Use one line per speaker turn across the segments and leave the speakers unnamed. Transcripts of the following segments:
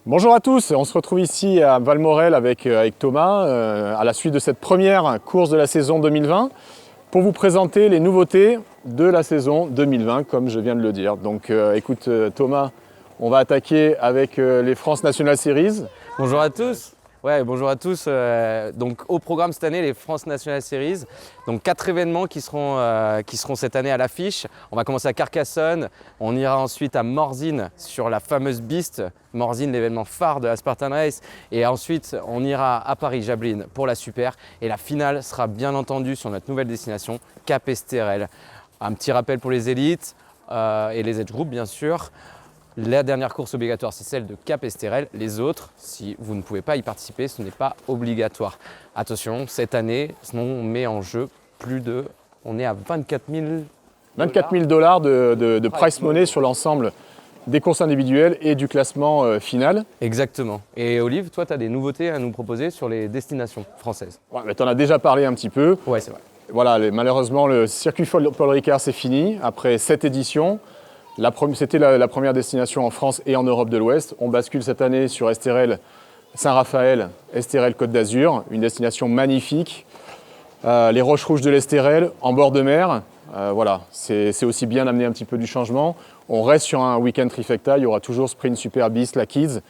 Bonjour à tous, on se retrouve ici à Valmorel avec Thomas à la suite de cette première course de la saison 2020 pour vous présenter les nouveautés de la saison 2020 comme je viens de le dire. Donc écoute Thomas, on va attaquer avec les France National Series.
Bonjour à tous. Ouais, bonjour à tous. Donc au programme cette année, les France National Series. Donc 4 événements qui seront cette année à l'affiche. On va commencer à Carcassonne. On ira ensuite à Morzine sur la fameuse Beast. Morzine, l'événement phare de la Spartan Race. Et ensuite, on ira à Paris-Jablin pour la Super. Et la finale sera bien entendu sur notre nouvelle destination, Cap Esterel. Un petit rappel pour les élites et les age groups bien sûr. La dernière course obligatoire, c'est celle de Cap Esterel. Les autres, si vous ne pouvez pas y participer, ce n'est pas obligatoire. Attention, cette année, on met en jeu on est à 24 000
$24 000 de prize money sur l'ensemble des courses individuelles et du classement final.
Exactement. Et Olive, toi, tu as des nouveautés à nous proposer sur les destinations françaises.
Ouais, tu en as déjà parlé un petit peu.
Ouais, c'est vrai.
Voilà, malheureusement, le circuit Paul Ricard, c'est fini. Après 7 éditions, c'était la première destination en France et en Europe de l'Ouest. On bascule cette année sur Esterel Saint-Raphaël, Esterel Côte d'Azur, une destination magnifique. Les roches rouges de l'Esterel, en bord de mer. Voilà, c'est aussi bien d'amener un petit peu du changement. On reste sur un week-end trifecta, il y aura toujours Sprint Super Beast, la Kids.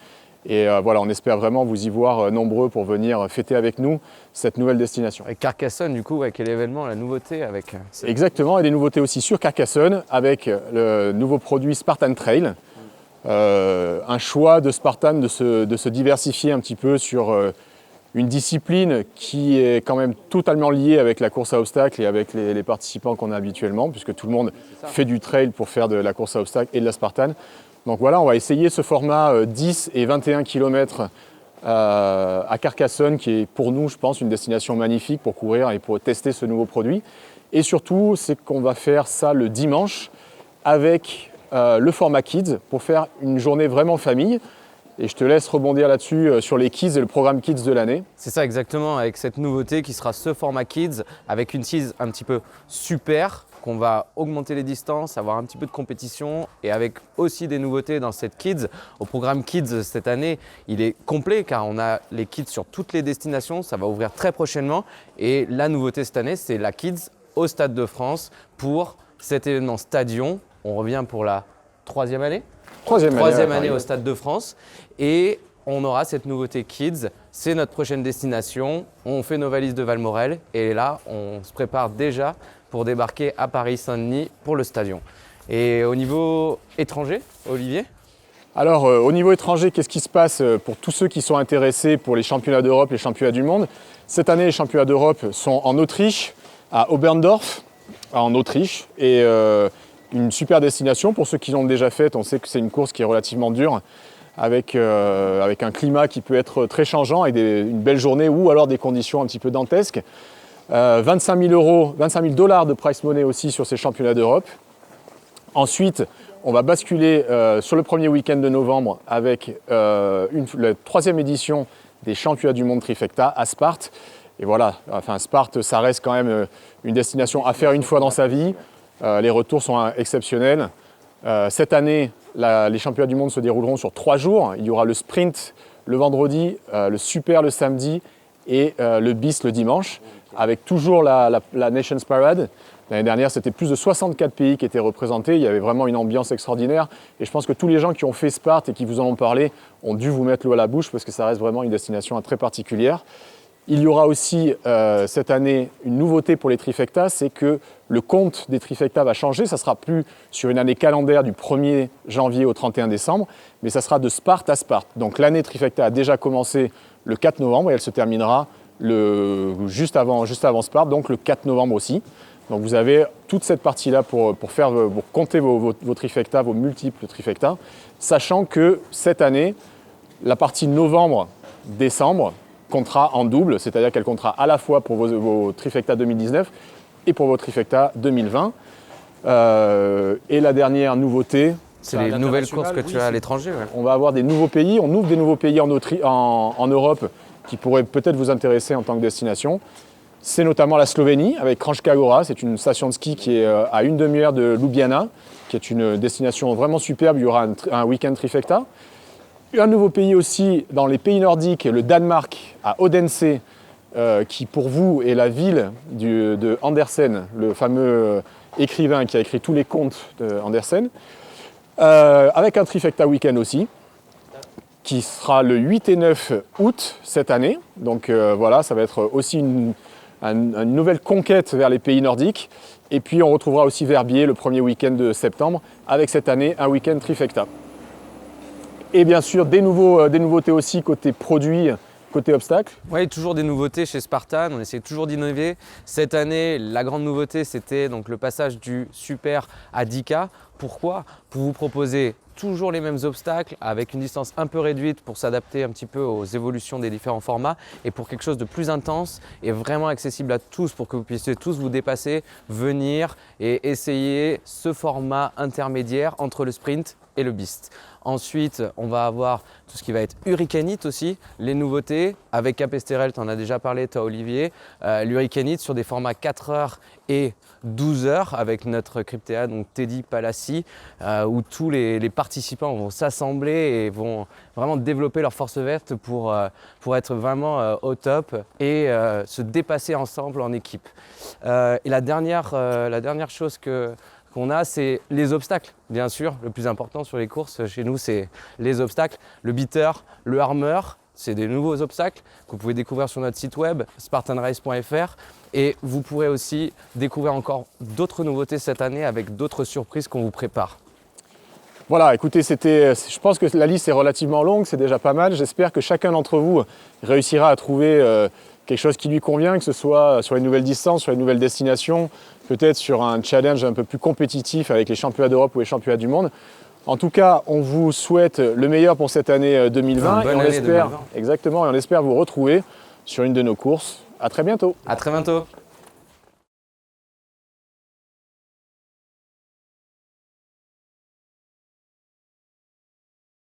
Et voilà, on espère vraiment vous y voir nombreux pour venir fêter avec nous cette nouvelle destination.
Et Carcassonne, du coup, quel événement, la nouveauté avec
Exactement, et des nouveautés aussi sur Carcassonne avec le nouveau produit Spartan Trail. Un choix de Spartan de se diversifier un petit peu sur une discipline qui est quand même totalement liée avec la course à obstacles et avec les participants qu'on a habituellement, puisque tout le monde fait du trail pour faire de la course à obstacles et de la Spartan. Donc voilà, on va essayer ce format 10 et 21 km à Carcassonne, qui est pour nous, je pense, une destination magnifique pour courir et pour tester ce nouveau produit. Et surtout, c'est qu'on va faire ça le dimanche avec le format Kids pour faire une journée vraiment famille. Et je te laisse rebondir là-dessus sur les Kids et le programme Kids de l'année.
C'est ça exactement, avec cette nouveauté qui sera ce format Kids, avec une tease un petit peu super, qu'on va augmenter les distances, avoir un petit peu de compétition et avec aussi des nouveautés dans cette Kids. Au programme Kids cette année, il est complet car on a les Kids sur toutes les destinations, ça va ouvrir très prochainement. Et la nouveauté cette année, c'est la Kids au Stade de France pour cet événement Stadion. On revient pour la troisième année
Troisième année
au Stade de France. Et on aura cette nouveauté Kids, c'est notre prochaine destination. On fait nos valises de Valmorel et là, on se prépare déjà pour débarquer à Paris-Saint-Denis pour le Stadion. Et au niveau étranger, Olivier ?
Alors, au niveau étranger, qu'est-ce qui se passe pour tous ceux qui sont intéressés pour les championnats d'Europe, les championnats du monde ? Cette année, les championnats d'Europe sont en Autriche, à Oberndorf, en Autriche. Et une super destination pour ceux qui l'ont déjà faite. On sait que c'est une course qui est relativement dure, avec un climat qui peut être très changeant, avec une belle journée ou alors des conditions un petit peu dantesques. 25 000 $ de prize money aussi sur ces championnats d'Europe. Ensuite, on va basculer sur le premier week-end de novembre avec la troisième édition des championnats du monde trifecta à Sparte. Et voilà, enfin Sparte, ça reste quand même une destination à faire une fois dans sa vie. Les retours sont exceptionnels. Cette année, les championnats du monde se dérouleront sur 3 jours. Il y aura le sprint le vendredi, le super le samedi et le bis le dimanche, avec toujours la Nations Parade. L'année dernière, c'était plus de 64 pays qui étaient représentés. Il y avait vraiment une ambiance extraordinaire. Et je pense que tous les gens qui ont fait Sparte et qui vous en ont parlé ont dû vous mettre l'eau à la bouche parce que ça reste vraiment une destination très particulière. Il y aura aussi cette année une nouveauté pour les trifectas, c'est que le compte des trifectas va changer. Ça ne sera plus sur une année calendaire du 1er janvier au 31 décembre, mais ça sera de Sparte à Sparte. Donc l'année trifecta a déjà commencé le 4 novembre et elle se terminera juste avant Sparte, donc le 4 novembre aussi. Donc vous avez toute cette partie-là pour compter vos trifectas, vos multiples trifectas, sachant que cette année, la partie novembre-décembre comptera en double, c'est-à-dire qu'elle comptera à la fois pour vos trifecta 2019 et pour vos trifecta 2020. Et la dernière nouveauté,
c'est les nouvelles courses que tu as à l'étranger. Ouais.
On va avoir des nouveaux pays, on ouvre des nouveaux pays en Europe qui pourraient peut-être vous intéresser en tant que destination. C'est notamment la Slovénie avec Kranjska Gora, c'est une station de ski qui est à une demi-heure de Ljubljana, qui est une destination vraiment superbe, il y aura un week-end trifecta. Un nouveau pays aussi dans les pays nordiques, le Danemark, à Odense, qui pour vous est la ville de Andersen, le fameux écrivain qui a écrit tous les contes d'Andersen, avec un trifecta week-end aussi, qui sera le 8 et 9 août cette année. Donc voilà, ça va être aussi une nouvelle conquête vers les pays nordiques. Et puis on retrouvera aussi Verbier le premier week-end de septembre, avec cette année un week-end trifecta. Et bien sûr, des nouveautés aussi côté produits, côté obstacles.
Oui, toujours des nouveautés chez Spartan, on essaie toujours d'innover. Cette année, la grande nouveauté, c'était donc le passage du super à 10K. Pourquoi? Pour vous proposer toujours les mêmes obstacles avec une distance un peu réduite pour s'adapter un petit peu aux évolutions des différents formats et pour quelque chose de plus intense et vraiment accessible à tous pour que vous puissiez tous vous dépasser, venir et essayer ce format intermédiaire entre le sprint et le beast. Ensuite, on va avoir tout ce qui va être Hurricanite aussi, les nouveautés. Avec Capesterel, tu en as déjà parlé, toi Olivier. L'Hurricanite sur des formats 4 heures et 12 heures avec notre cryptéa, donc Teddy Palassi, où tous les participants vont s'assembler et vont vraiment développer leur force verte pour être vraiment au top et se dépasser ensemble en équipe. Et la dernière chose qu'on a, c'est les obstacles. Bien sûr, le plus important sur les courses chez nous, c'est les obstacles. Le beater, le armor, c'est des nouveaux obstacles que vous pouvez découvrir sur notre site web spartanrace.fr. Et vous pourrez aussi découvrir encore d'autres nouveautés cette année avec d'autres surprises qu'on vous prépare.
Voilà, écoutez, je pense que la liste est relativement longue, c'est déjà pas mal. J'espère que chacun d'entre vous réussira à trouver quelque chose qui lui convient, que ce soit sur les nouvelles distances, sur les nouvelles destinations, peut-être sur un challenge un peu plus compétitif avec les championnats d'Europe ou les championnats du monde. En tout cas, on vous souhaite le meilleur pour cette année 2020 et on espère, exactement, et on espère vous retrouver sur une de nos courses. À très bientôt.
À très bientôt.